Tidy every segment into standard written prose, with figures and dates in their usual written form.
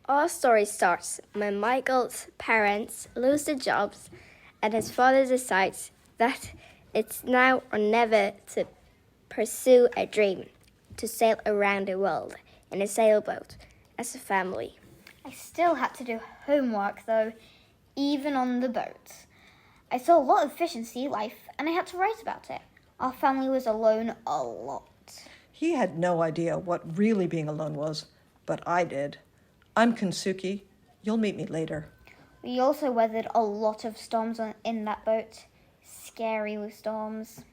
Our story starts when Michael's parents lose their jobs and his father decides that it's now or never to pursue a dream, to sail around the world in a sailboat as a family. I still had to do homework though, even on the boat. I saw a lot of fish and sea life and I had to write about it. Our family was alone a lot. He had no idea what really being alone was, but I did. I'm Kensuke. You'll meet me later. We also weathered a lot of storms in that boat. Scary storms.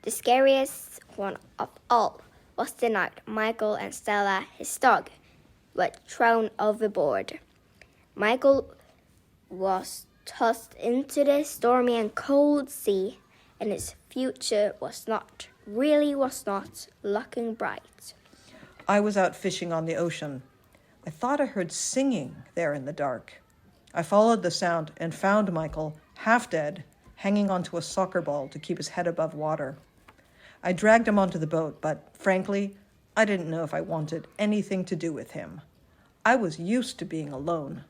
The scariest one of all was the night Michael and Stella, his dog, were thrown overboard. Michael was tossed into the stormy and cold sea, and his future was not looking bright. I was out fishing on the ocean. I thought I heard singing there in the dark. I followed the sound and found Michael, half dead, hanging onto a soccer ball to keep his head above water. I dragged him onto the boat, but frankly, I didn't know if I wanted anything to do with him. I was used to being alone.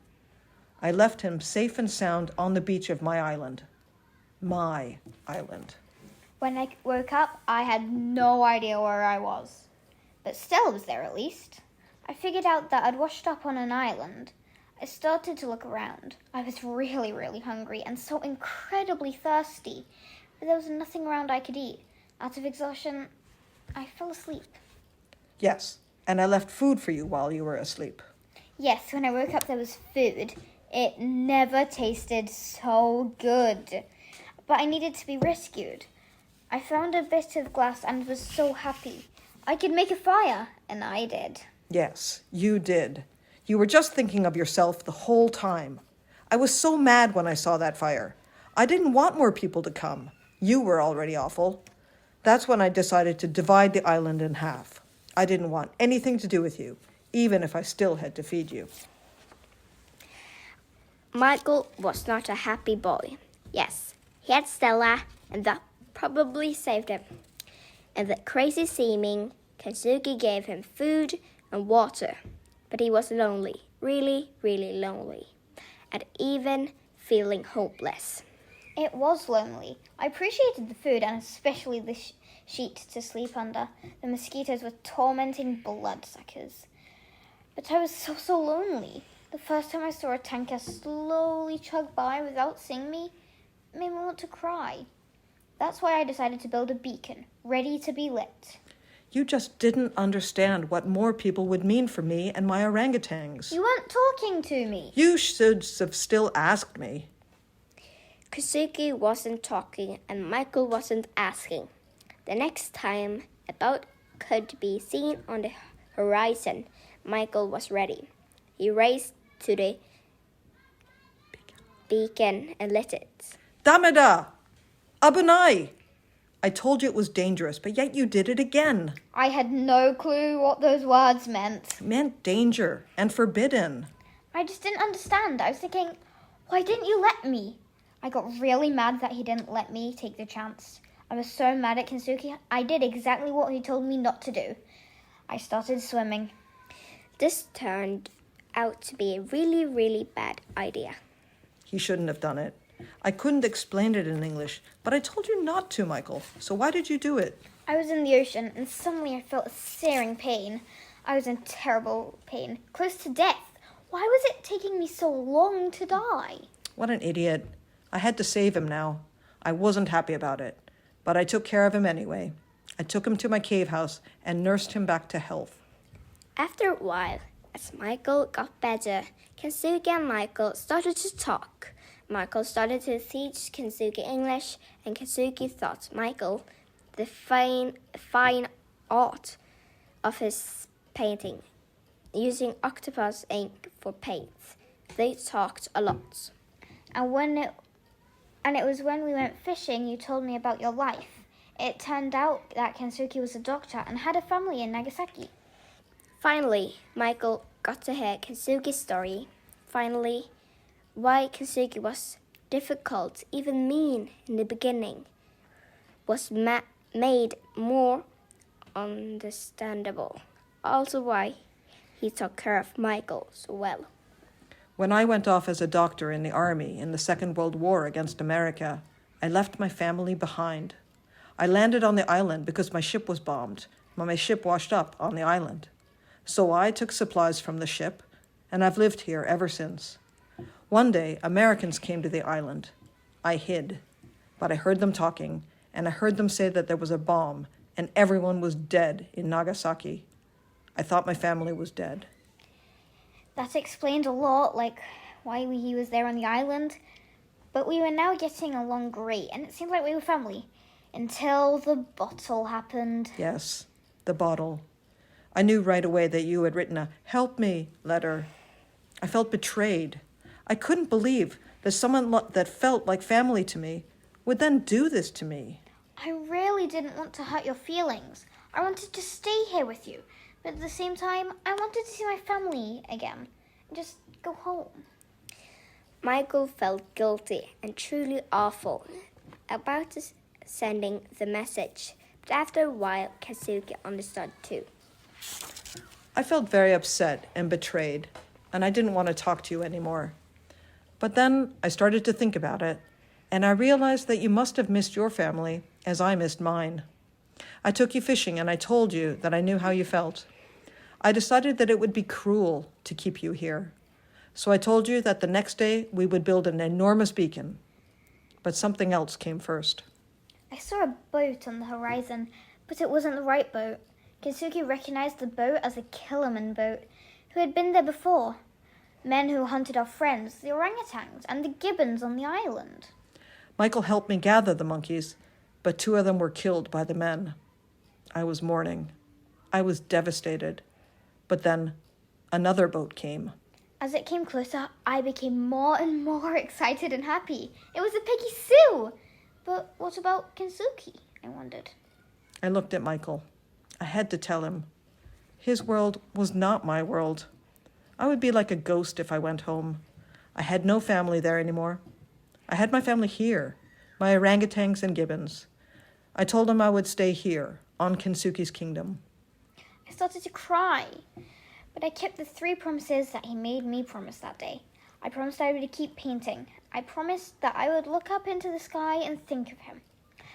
I left him safe and sound on the beach of my island. My island. When I woke up, I had no idea where I was. But Stella was there at least. I figured out that I'd washed up on an island. I started to look around. I was really, really hungry and so incredibly thirsty, but there was nothing around I could eat. Out of exhaustion, I fell asleep. Yes, and I left food for you while you were asleep. Yes, when I woke up there was food. It never tasted so good. But I needed to be rescued. I found a bit of glass and was so happy. I could make a fire, and I did. Yes, you did. You were just thinking of yourself the whole time. I was so mad when I saw that fire. I didn't want more people to come. You were already awful. That's when I decided to divide the island in half. I didn't want anything to do with you, even if I still had to feed you. Michael was not a happy boy. Yes, he had Stella, and that probably saved him. And the crazy seeming Kensuke gave him food and water, but he was lonely, really, really lonely, and even feeling hopeless. It was lonely. I appreciated the food and especially the sheet to sleep under. The mosquitoes were tormenting bloodsuckers. But I was so lonely. The first time I saw a tanker slowly chug by without seeing me, it made me want to cry. That's why I decided to build a beacon, ready to be lit. You just didn't understand what more people would mean for me and my orangutans. You weren't talking to me. You should have still asked me. Kensuke wasn't talking and Michael wasn't asking. The next time a boat could be seen on the horizon, Michael was ready. He raced to the beacon and lit it. Dameda! Abunai! I told you it was dangerous, but yet you did it again. I had no clue what those words meant. It meant danger and forbidden. I just didn't understand. I was thinking, why didn't you let me? I got really mad that he didn't let me take the chance. I was so mad at Kensuke, I did exactly what he told me not to do. I started swimming. This turned out to be a really, really bad idea. He shouldn't have done it. I couldn't explain it in English, but I told you not to, Michael. So why did you do it? I was in the ocean, and suddenly I felt a searing pain. I was in terrible pain, close to death. Why was it taking me so long to die? What an idiot. I had to save him now. I wasn't happy about it, but I took care of him anyway. I took him to my cave house and nursed him back to health. After a while, as Michael got better, Kensuke and Michael started to talk. Michael started to teach Kensuke English, and Kensuke taught Michael the fine art of his painting, using octopus ink for paints. They talked a lot. And it was when we went fishing you told me about your life. It turned out that Kensuke was a doctor and had a family in Nagasaki. Finally, Michael got to hear Kensuke's story. Finally, why Kensuke was difficult, even mean in the beginning, was made more understandable. Also why he took care of Michael so well. When I went off as a doctor in the army in the Second World War against America, I left my family behind. I landed on the island because my ship was bombed. My ship washed up on the island. So I took supplies from the ship, and I've lived here ever since. One day, Americans came to the island. I hid, but I heard them talking, and I heard them say that there was a bomb, and everyone was dead in Nagasaki. I thought my family was dead. That explained a lot, like why he was there on the island. But we were now getting along great, and it seemed like we were family. Until the bottle happened. Yes, the bottle. I knew right away that you had written a "help me" letter. I felt betrayed. I couldn't believe that someone that felt like family to me would then do this to me. I really didn't want to hurt your feelings. I wanted to stay here with you. But at the same time, I wanted to see my family again and just go home. Michael felt guilty and truly awful about sending the message, but after a while, Kensuke understood too. I felt very upset and betrayed, and I didn't want to talk to you anymore. But then I started to think about it, and I realized that you must have missed your family as I missed mine. I took you fishing, and I told you that I knew how you felt. I decided that it would be cruel to keep you here. So I told you that the next day we would build an enormous beacon. But something else came first. I saw a boat on the horizon, but it wasn't the right boat. Kensuke recognized the boat as a Killerman boat, who had been there before. Men who hunted our friends, the orangutans, and the gibbons on the island. Michael helped me gather the monkeys, but 2 of them were killed by the men. I was mourning. I was devastated. But then another boat came. As it came closer, I became more and more excited and happy. It was a Piggy Sue! But what about Kensuke? I wondered. I looked at Michael. I had to tell him. His world was not my world. I would be like a ghost if I went home. I had no family there anymore. I had my family here, my orangutans and gibbons. I told him I would stay here, on Kensuke's kingdom. I started to cry, but I kept the 3 promises that he made me promise that day. I promised I would keep painting. I promised that I would look up into the sky and think of him.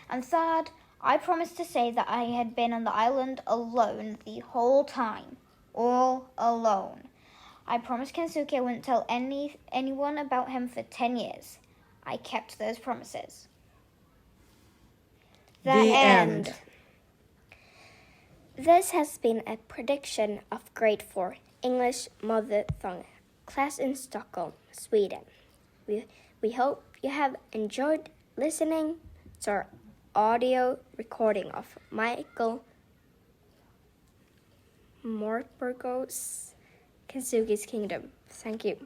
And third, I promised to say that I had been on the island alone the whole time. All alone. I promised Kensuke I wouldn't tell anyone about him for 10 years. I kept those promises. The end. This has been a production of Grade 4 English Mother Tongue class in Stockholm, Sweden. We hope you have enjoyed listening to our audio recording of Michael Morpurgo's Kensuke's Kingdom. Thank you.